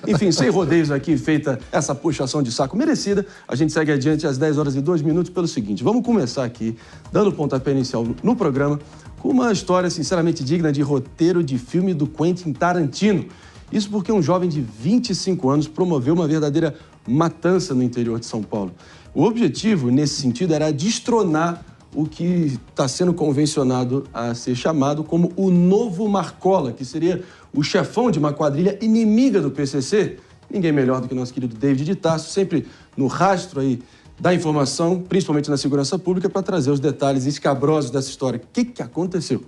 Enfim, sem rodeios aqui, feita essa puxação de saco merecida, a gente segue adiante às 10 horas e 2 minutos pelo seguinte. Vamos começar aqui, dando o pontapé inicial no programa, com uma história sinceramente digna de roteiro de filme do Quentin Tarantino. Isso porque um jovem de 25 anos promoveu uma verdadeira matança no interior de São Paulo. O objetivo, nesse sentido, era destronar o que está sendo convencionado a ser chamado como o novo Marcola, que seria o chefão de uma quadrilha inimiga do PCC. Ninguém melhor do que o nosso querido David de Tarso, sempre no rastro aí da informação, principalmente na segurança pública, para trazer os detalhes escabrosos dessa história. O que aconteceu?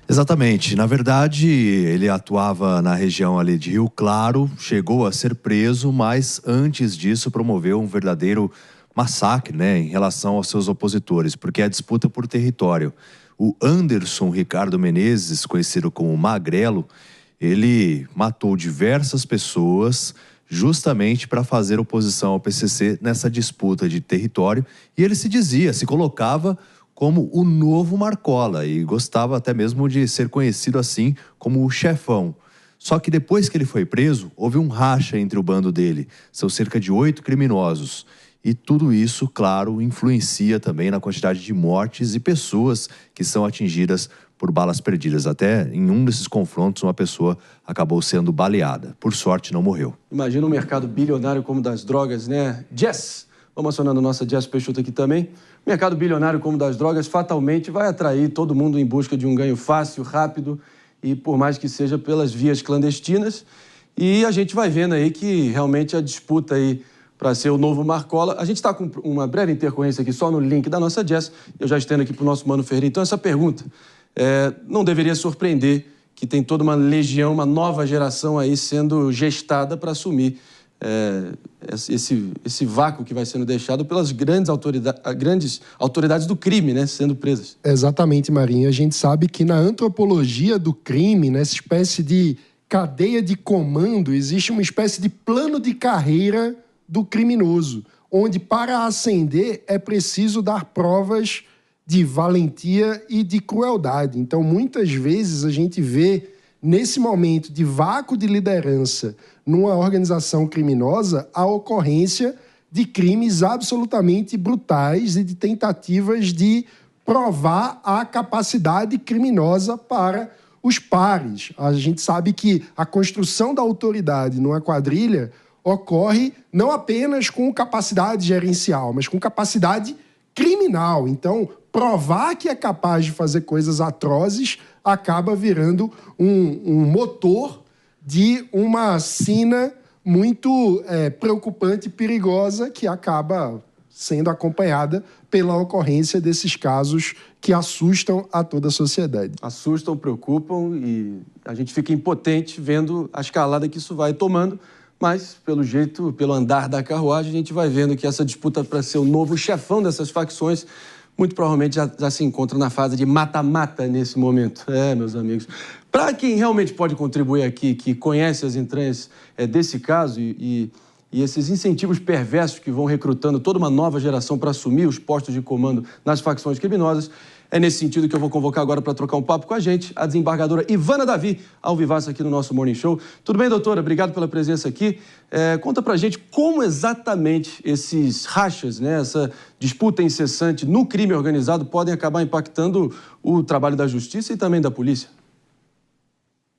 Exatamente. Na verdade, ele atuava na região ali de Rio Claro, chegou a ser preso, mas antes disso promoveu um verdadeiro massacre, em relação aos seus opositores, porque é a disputa por território. O Anderson Ricardo Menezes, conhecido como Magrelo, ele matou diversas pessoas justamente para fazer oposição ao PCC nessa disputa de território, e ele se colocava como o novo Marcola e gostava até mesmo de ser conhecido assim como o chefão. Só que depois que ele foi preso, houve um racha entre o bando dele. São cerca de 8 criminosos. E tudo isso, claro, influencia também na quantidade de mortes e pessoas que são atingidas por balas perdidas. Até em um desses confrontos, uma pessoa acabou sendo baleada. Por sorte, não morreu. Imagina um mercado bilionário como o das drogas, né? Jess, vamos acionando a nossa Jess Peixoto aqui também. Mercado bilionário como o das drogas fatalmente vai atrair todo mundo em busca de um ganho fácil, rápido e por mais que seja pelas vias clandestinas. E a gente vai vendo aí que realmente a disputa aí para ser o novo Marcola. A gente está com uma breve intercorrência aqui só no link da nossa Jess. Eu já estendo aqui para o nosso Mano Ferreira. Então, essa pergunta não deveria surpreender que tem toda uma legião, uma nova geração aí sendo gestada para assumir esse vácuo que vai sendo deixado pelas grandes autoridades do crime, né, sendo presas. Exatamente, Marinho. A gente sabe que na antropologia do crime, nessa espécie de cadeia de comando, existe uma espécie de plano de carreira do criminoso, onde para ascender é preciso dar provas de valentia e de crueldade. Então, muitas vezes a gente vê, nesse momento de vácuo de liderança numa organização criminosa, a ocorrência de crimes absolutamente brutais e de tentativas de provar a capacidade criminosa para os pares. A gente sabe que a construção da autoridade numa quadrilha ocorre não apenas com capacidade gerencial, mas com capacidade criminal. Então, provar que é capaz de fazer coisas atrozes acaba virando um motor de uma sina muito preocupante e perigosa que acaba sendo acompanhada pela ocorrência desses casos que assustam a toda a sociedade. Assustam, preocupam e a gente fica impotente vendo a escalada que isso vai tomando. Mas, pelo jeito, pelo andar da carruagem, a gente vai vendo que essa disputa para ser o novo chefão dessas facções muito provavelmente já se encontra na fase de mata-mata nesse momento. Meus amigos. Para quem realmente pode contribuir aqui, que conhece as entranhas desse caso e esses incentivos perversos que vão recrutando toda uma nova geração para assumir os postos de comando nas facções criminosas, é nesse sentido que eu vou convocar agora para trocar um papo com a gente, a desembargadora Ivana Davi, ao vivaço aqui no nosso Morning Show. Tudo bem, doutora? Obrigado pela presença aqui. Conta pra gente como exatamente esses rachas, essa disputa incessante no crime organizado podem acabar impactando o trabalho da justiça e também da polícia.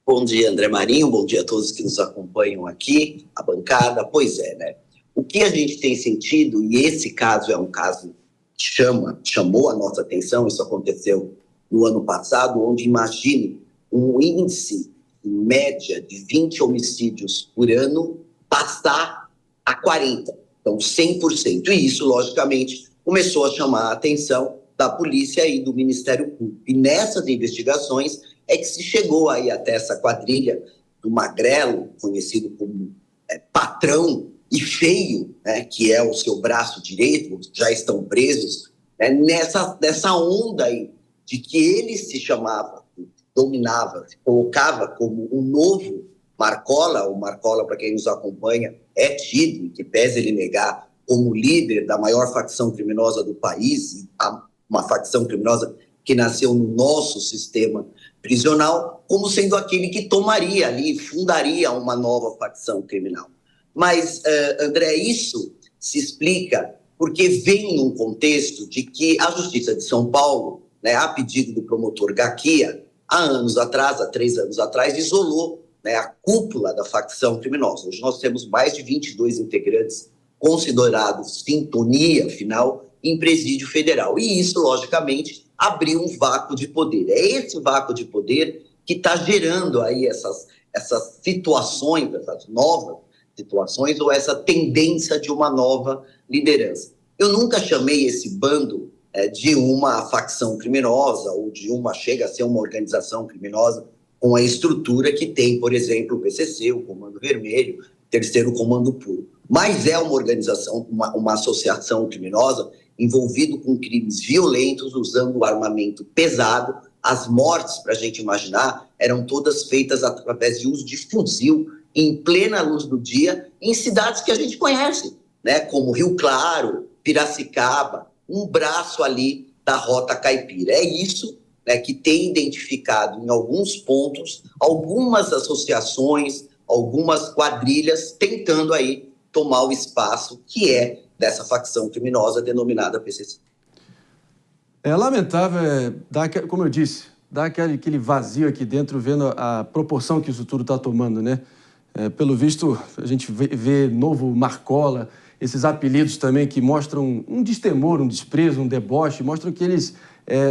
Bom dia, André Marinho. Bom dia a todos que nos acompanham aqui, a bancada. Pois é, O que a gente tem sentido, e esse caso é um caso chamou a nossa atenção, isso aconteceu no ano passado, onde imagine um índice em média de 20 homicídios por ano passar a 40%, então 100%. E isso, logicamente, começou a chamar a atenção da polícia e do Ministério Público. E nessas investigações é que se chegou aí até essa quadrilha do Magrelo, conhecido como patrão e feio, que é o seu braço direito, já estão presos, nessa onda aí de que ele se chamava, dominava, se colocava como o novo Marcola. O Marcola, para quem nos acompanha, é tido, que pese ele negar, como líder da maior facção criminosa do país, uma facção criminosa que nasceu no nosso sistema prisional como sendo aquele que tomaria ali, fundaria uma nova facção criminal. Mas, André, isso se explica porque vem num contexto de que a Justiça de São Paulo, né, a pedido do promotor Gaquia, há 3 anos atrás, isolou, né, a cúpula da facção criminosa. Hoje nós temos mais de 22 integrantes considerados sintonia final em presídio federal. E isso, logicamente, abriu um vácuo de poder. É esse vácuo de poder que está gerando aí essas situações, essas novas situações, ou essa tendência de uma nova liderança. Eu nunca chamei esse bando de uma facção criminosa, ou chega a ser uma organização criminosa, com a estrutura que tem, por exemplo, o PCC, o Comando Vermelho, o Terceiro Comando Puro. Mas é uma organização, uma associação criminosa envolvida com crimes violentos, usando armamento pesado. As mortes, para a gente imaginar, eram todas feitas através de uso de fuzil, em plena luz do dia, em cidades que a gente conhece, né, como Rio Claro, Piracicaba, um braço ali da Rota Caipira. É isso, né, que tem identificado em alguns pontos, algumas associações, algumas quadrilhas tentando aí tomar o espaço que é dessa facção criminosa denominada PCC. É lamentável, como eu disse, dá aquele vazio aqui dentro, vendo a proporção que isso tudo está tomando, né? Pelo visto, a gente vê novo Marcola, esses apelidos também que mostram um destemor, um desprezo, um deboche, mostram que eles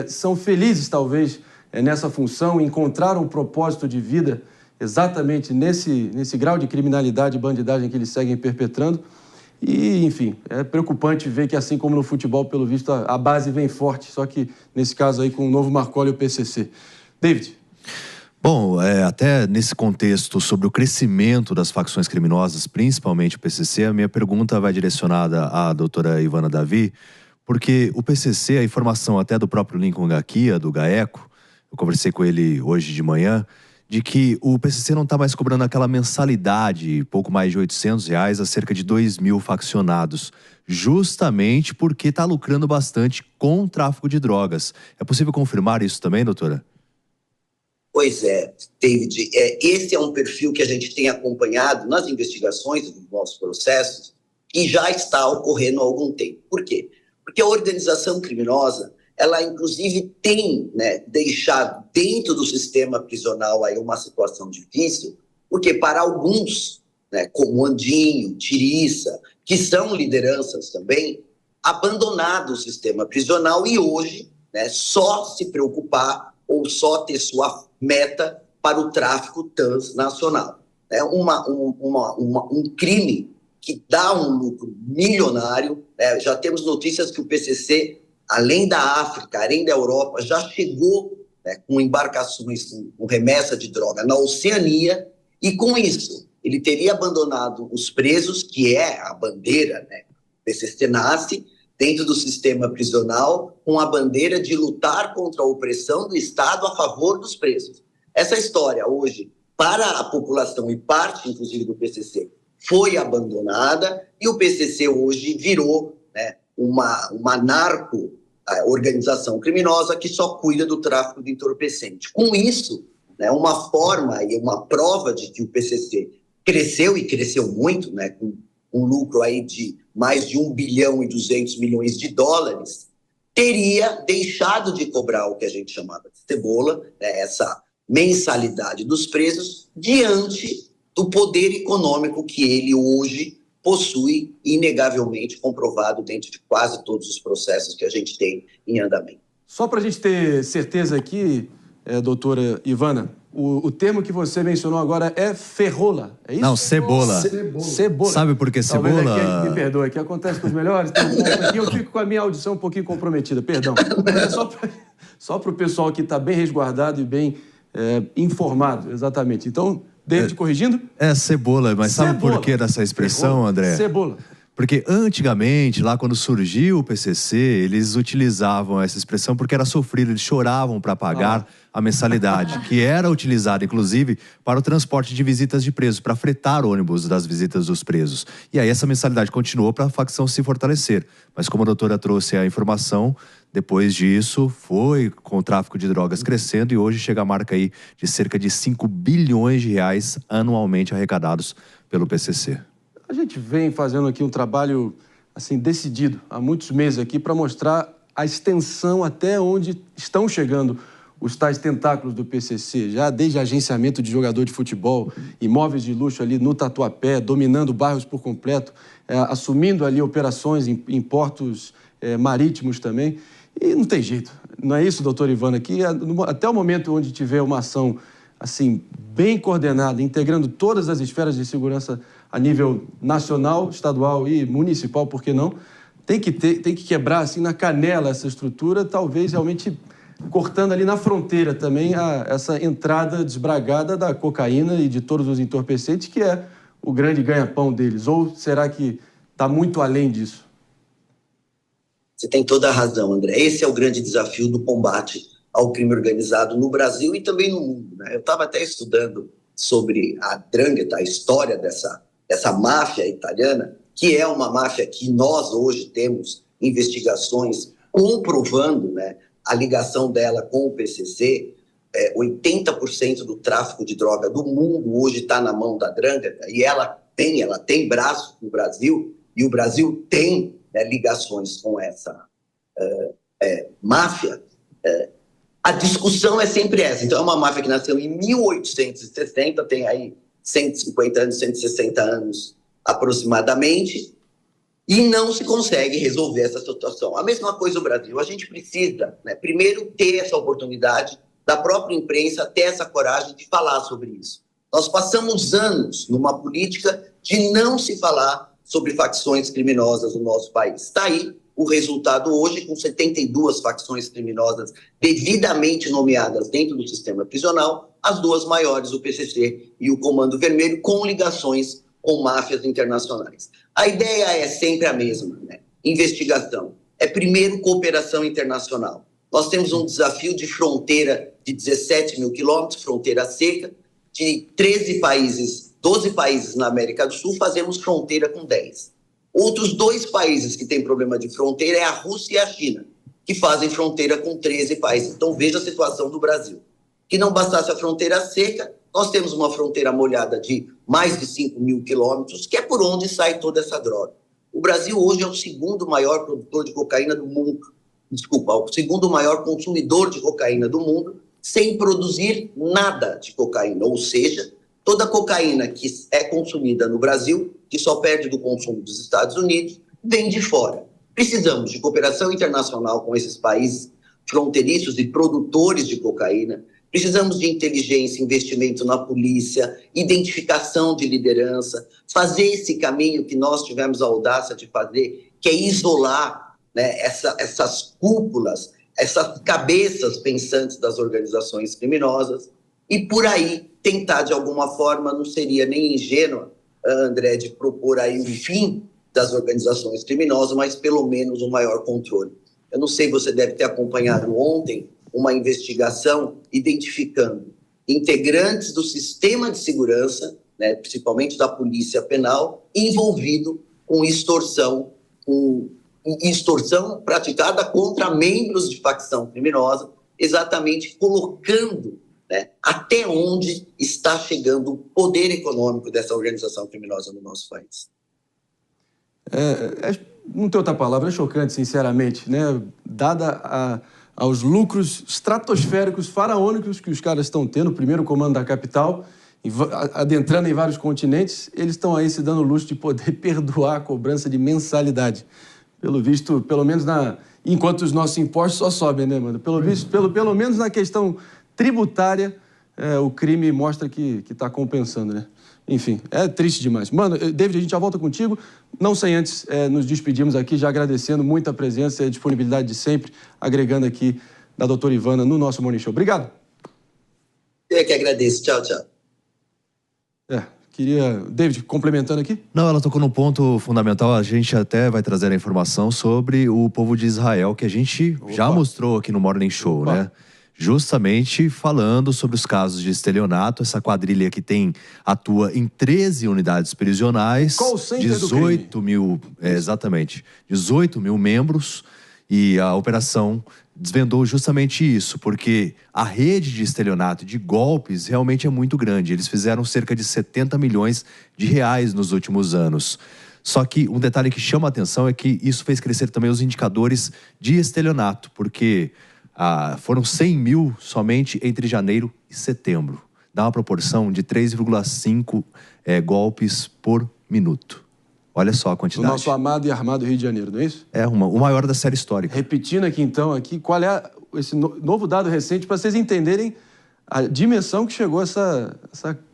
são felizes, talvez, nessa função, encontraram um propósito de vida exatamente nesse grau de criminalidade e bandidagem que eles seguem perpetrando. E, enfim, é preocupante ver que, assim como no futebol, pelo visto, a base vem forte, só que, nesse caso aí, com o novo Marcola e o PCC. David? Bom, até nesse contexto sobre o crescimento das facções criminosas, principalmente o PCC, a minha pergunta vai direcionada à doutora Ivana Davi, porque o PCC, a informação até do próprio Lincoln Gaquia, do GAECO, eu conversei com ele hoje de manhã, de que o PCC não está mais cobrando aquela mensalidade, pouco mais de R$800, a cerca de 2.000 faccionados, justamente porque está lucrando bastante com o tráfico de drogas. É possível confirmar isso também, doutora? Pois é, David, esse é um perfil que a gente tem acompanhado nas investigações dos nossos processos e já está ocorrendo há algum tempo. Por quê? Porque a organização criminosa, ela inclusive tem, né, deixado dentro do sistema prisional aí uma situação difícil, porque para alguns, né, como Andinho, Tiriça, que são lideranças também, abandonado o sistema prisional e hoje, né, só se preocupar ou só ter sua meta para o tráfico transnacional. É um crime que dá um lucro milionário. Já temos notícias que o PCC, além da África, além da Europa, já chegou, né, com embarcações com remessa de droga na Oceania, e com isso ele teria abandonado os presos, que é a bandeira, né? O PCC nasce dentro do sistema prisional com a bandeira de lutar contra a opressão do Estado a favor dos presos. Essa história hoje, para a população e parte, inclusive, do PCC, foi abandonada, e o PCC hoje virou, né, uma narco-organização criminosa que só cuida do tráfico de entorpecente. Com isso, né, uma forma e uma prova de que o PCC cresceu, e cresceu muito, né, com um lucro aí de mais de 1 bilhão e 200 milhões de dólares, teria deixado de cobrar o que a gente chamava de cebola, né, essa mensalidade dos presos, diante do poder econômico que ele hoje possui, inegavelmente comprovado dentro de quase todos os processos que a gente tem em andamento. Só para a gente ter certeza aqui, doutora Ivana, o termo que você mencionou agora é ferrola, é isso? Não, cebola. Cebola. Sabe por que cebola? Aqui, me perdoa, que acontece com os melhores. Aqui eu fico com a minha audição um pouquinho comprometida, perdão. Mas é só para o pessoal que está bem resguardado e bem informado, exatamente. Então, David corrigindo? É cebola, mas sabe por que dessa expressão, André? Cebola. Porque antigamente, lá quando surgiu o PCC, eles utilizavam essa expressão porque era sofrido, eles choravam para pagar a mensalidade, que era utilizada, inclusive, para o transporte de visitas de presos, para fretar ônibus das visitas dos presos. E aí essa mensalidade continuou para a facção se fortalecer. Mas como a doutora trouxe a informação, depois disso, foi com o tráfico de drogas crescendo e hoje chega a marca aí de cerca de 5 bilhões de reais anualmente arrecadados pelo PCC. A gente vem fazendo aqui um trabalho assim decidido há muitos meses aqui para mostrar a extensão até onde estão chegando os tais tentáculos do PCC, já desde agenciamento de jogador de futebol, imóveis de luxo ali no Tatuapé, dominando bairros por completo, assumindo ali operações em portos marítimos também. E não tem jeito, não é isso, doutor Ivana? Que até o momento onde tiver uma ação assim bem coordenada, integrando todas as esferas de segurança a nível nacional, estadual e municipal, por que não? Tem que quebrar assim na canela essa estrutura, talvez realmente cortando ali na fronteira também essa entrada desbragada da cocaína e de todos os entorpecentes, que é o grande ganha-pão deles. Ou será que está muito além disso? Você tem toda a razão, André. Esse é o grande desafio do combate ao crime organizado no Brasil e também no mundo, né? Eu estava até estudando sobre a 'Ndrangheta, a história dessa máfia italiana, que é uma máfia que nós hoje temos investigações comprovando, né, a ligação dela com o PCC. 80% do tráfico de droga do mundo hoje está na mão da 'Ndrangheta e ela tem braço no Brasil e o Brasil tem, né, ligações com essa máfia. A discussão é sempre essa. Então, é uma máfia que nasceu em 1860, tem aí 150 anos, 160 anos aproximadamente, e não se consegue resolver essa situação. A mesma coisa no Brasil. A gente precisa, né, primeiro ter essa oportunidade da própria imprensa ter essa coragem de falar sobre isso. Nós passamos anos numa política de não se falar sobre facções criminosas no nosso país. Está aí o resultado hoje, com 72 facções criminosas devidamente nomeadas dentro do sistema prisional, as duas maiores, o PCC e o Comando Vermelho, com ligações com máfias internacionais. A ideia é sempre a mesma, né? Investigação. Primeiro, cooperação internacional. Nós temos um desafio de fronteira de 17 mil quilômetros, fronteira seca, de 13 países, 12 países na América do Sul, fazemos fronteira com 10. Outros 2 países que têm problema de fronteira é a Rússia e a China, que fazem fronteira com 13 países. Então, veja a situação do Brasil. Que não bastasse a fronteira seca, nós temos uma fronteira molhada de mais de 5 mil quilômetros, que é por onde sai toda essa droga. O Brasil hoje é o segundo maior produtor de cocaína do mundo. Desculpa, o segundo maior consumidor de cocaína do mundo, sem produzir nada de cocaína. Ou seja, toda a cocaína que é consumida no Brasil, que só perde do consumo dos Estados Unidos, vem de fora. Precisamos de cooperação internacional com esses países fronteiriços e produtores de cocaína. Precisamos de inteligência, investimento na polícia, identificação de liderança, fazer esse caminho que nós tivemos a audácia de fazer, que é isolar, né, essas cúpulas, essas cabeças pensantes das organizações criminosas, e por aí tentar, de alguma forma, não seria nem ingênua, André, de propor aí o fim das organizações criminosas, mas pelo menos um maior controle. Eu não sei, você deve ter acompanhado ontem uma investigação identificando integrantes do sistema de segurança, né, principalmente da polícia penal, envolvido com extorsão praticada contra membros de facção criminosa, exatamente colocando, né, até onde está chegando o poder econômico dessa organização criminosa no nosso país. Não tem outra palavra, é chocante, sinceramente, né? Dada aos lucros estratosféricos, faraônicos que os caras estão tendo, o primeiro comando da capital, adentrando em vários continentes, eles estão aí se dando o luxo de poder perdoar a cobrança de mensalidade. Pelo visto, pelo menos enquanto os nossos impostos só sobem, né, mano? Pelo menos na questão tributária, o crime mostra que está compensando, né? Enfim, é triste demais. Mano, David, a gente já volta contigo. Não sem antes nos despedirmos aqui, já agradecendo muito a presença e a disponibilidade de sempre, agregando aqui da doutora Ivana no nosso Morning Show. Obrigado. Eu que agradeço. Tchau, tchau. David, complementando aqui? Não, ela tocou num ponto fundamental. A gente até vai trazer a informação sobre o povo de Israel, que a gente já mostrou aqui no Morning Show, né? Justamente falando sobre os casos de estelionato, essa quadrilha que atua em 13 unidades prisionais, 18 mil, exatamente, 18 mil membros, e a operação desvendou justamente isso, porque a rede de estelionato, de golpes, realmente é muito grande. Eles fizeram cerca de 70 milhões de reais nos últimos anos. Só que um detalhe que chama a atenção é que isso fez crescer também os indicadores de estelionato, porque foram 100 mil somente entre janeiro e setembro. Dá uma proporção de 3,5 golpes por minuto. Olha só a quantidade. O nosso amado e armado Rio de Janeiro, não é isso? É o maior da série histórica. Repetindo aqui então, qual é esse novo dado recente para vocês entenderem a dimensão que chegou essa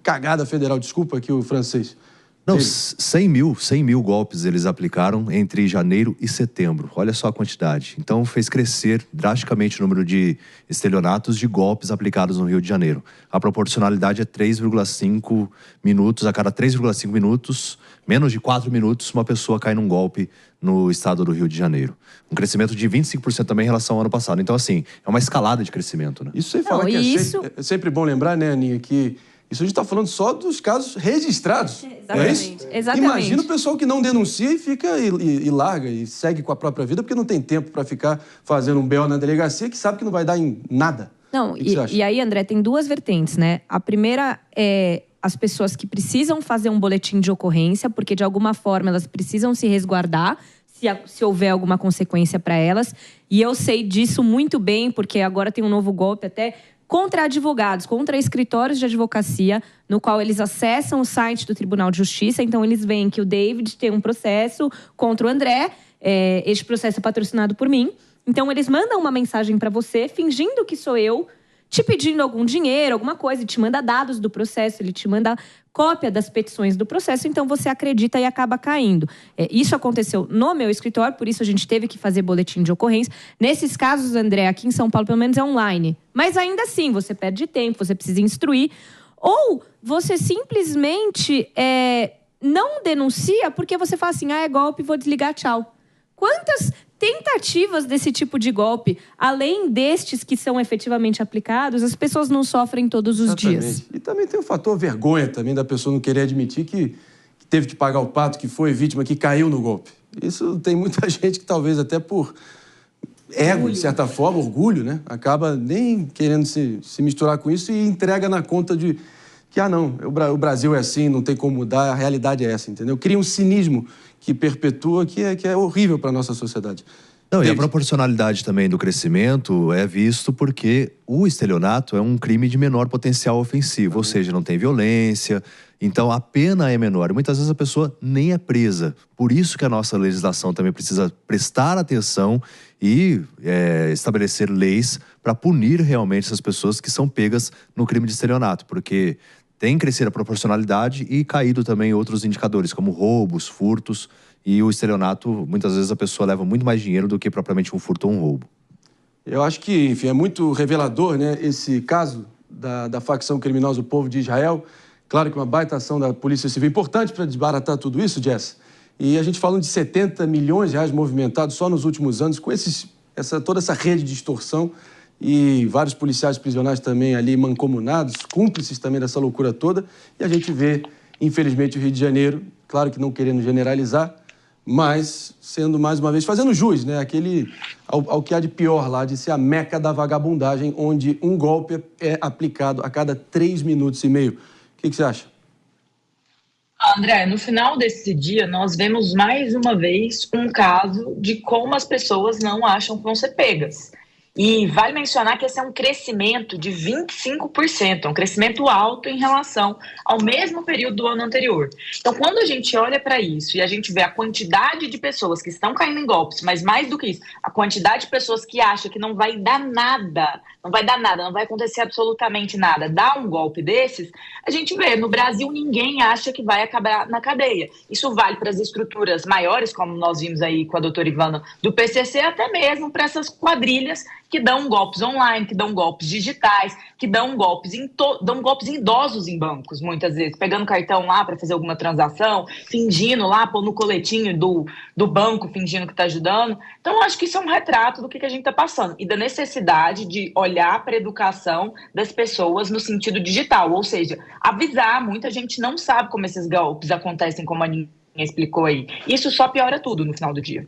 cagada federal. Desculpa aqui o francês. Não, 100 mil golpes eles aplicaram entre janeiro e setembro. Olha só a quantidade. Então fez crescer drasticamente o número de estelionatos de golpes aplicados no Rio de Janeiro. A proporcionalidade é 3,5 minutos. A cada 3,5 minutos, menos de 4 minutos, uma pessoa cai num golpe no estado do Rio de Janeiro. Um crescimento de 25% também em relação ao ano passado. Então, assim, é uma escalada de crescimento, né? Isso sem falar que é sempre bom lembrar, né, Aninha, que isso a gente está falando só dos casos registrados. Exatamente. Exatamente. Imagina o pessoal que não denuncia e fica e larga e segue com a própria vida porque não tem tempo para ficar fazendo um BO na delegacia que sabe que não vai dar em nada. Não, e aí, André, tem duas vertentes, né? A primeira é as pessoas que precisam fazer um boletim de ocorrência, porque de alguma forma elas precisam se resguardar se houver alguma consequência para elas. E eu sei disso muito bem, porque agora tem um novo golpe até contra advogados, contra escritórios de advocacia, no qual eles acessam o site do Tribunal de Justiça. Então, eles veem que o David tem um processo contra o André. Este processo é patrocinado por mim. Então, eles mandam uma mensagem para você, fingindo que sou eu, te pedindo algum dinheiro, alguma coisa, e te manda dados do processo, ele te manda cópia das petições do processo, então você acredita e acaba caindo. Isso aconteceu no meu escritório, por isso a gente teve que fazer boletim de ocorrência. Nesses casos, André, aqui em São Paulo, pelo menos é online. Mas ainda assim, você perde tempo, você precisa instruir. Ou você simplesmente não denuncia porque você fala assim, é golpe, vou desligar, tchau. Quantas tentativas desse tipo de golpe, além destes que são efetivamente aplicados, as pessoas não sofrem todos os dias. E também tem o fator vergonha também da pessoa não querer admitir que teve que pagar o pato, que foi vítima, que caiu no golpe. Isso tem muita gente que talvez até por ego, de certa forma, orgulho, né? Acaba nem querendo se misturar com isso e entrega na conta de que, não, o Brasil é assim, não tem como mudar, a realidade é essa, entendeu? Cria um cinismo que perpetua, que é horrível para a nossa sociedade. Não, e a proporcionalidade também do crescimento é visto porque o estelionato é um crime de menor potencial ofensivo, ou seja, não tem violência, então a pena é menor. E muitas vezes a pessoa nem é presa. Por isso que a nossa legislação também precisa prestar atenção e estabelecer leis para punir realmente essas pessoas que são pegas no crime de estelionato, porque tem crescido a proporcionalidade e caído também outros indicadores, como roubos, furtos. E o estelionato, muitas vezes a pessoa leva muito mais dinheiro do que propriamente um furto ou um roubo. Eu acho que, enfim, é muito revelador, né, esse caso da facção criminosa do povo de Israel. Claro que uma baita ação da Polícia Civil importante para desbaratar tudo isso, Jess. E a gente falando de 70 milhões de reais movimentados só nos últimos anos, com toda essa rede de extorsão. E vários policiais prisionais também ali mancomunados, cúmplices também dessa loucura toda. E a gente vê, infelizmente, o Rio de Janeiro, claro que não querendo generalizar, mas sendo, mais uma vez, fazendo jus, né? Ao que há de pior lá, de ser a meca da vagabundagem, onde um golpe é aplicado a cada 3 minutos e meio. O que você acha? André, no final desse dia, nós vemos mais uma vez um caso de como as pessoas não acham que vão ser pegas. E vale mencionar que esse é um crescimento de 25%, um crescimento alto em relação ao mesmo período do ano anterior. Então, quando a gente olha para isso e a gente vê a quantidade de pessoas que estão caindo em golpes, mas mais do que isso, a quantidade de pessoas que acham que não vai dar nada, não vai dar nada, não vai acontecer absolutamente nada, dá um golpe desses, a gente vê, no Brasil ninguém acha que vai acabar na cadeia. Isso vale para as estruturas maiores, como nós vimos aí com a doutora Ivana do PCC, até mesmo para essas quadrilhas que dão golpes online, que dão golpes digitais, que dão golpes idosos em bancos, muitas vezes, pegando cartão lá para fazer alguma transação, fingindo lá, pôr no coletinho do banco, fingindo que está ajudando. Então, eu acho que isso é um retrato do que a gente está passando e da necessidade de olhar para a educação das pessoas no sentido digital, ou seja, avisar. Muita gente não sabe como esses golpes acontecem, como a Aninha explicou aí. Isso só piora tudo no final do dia.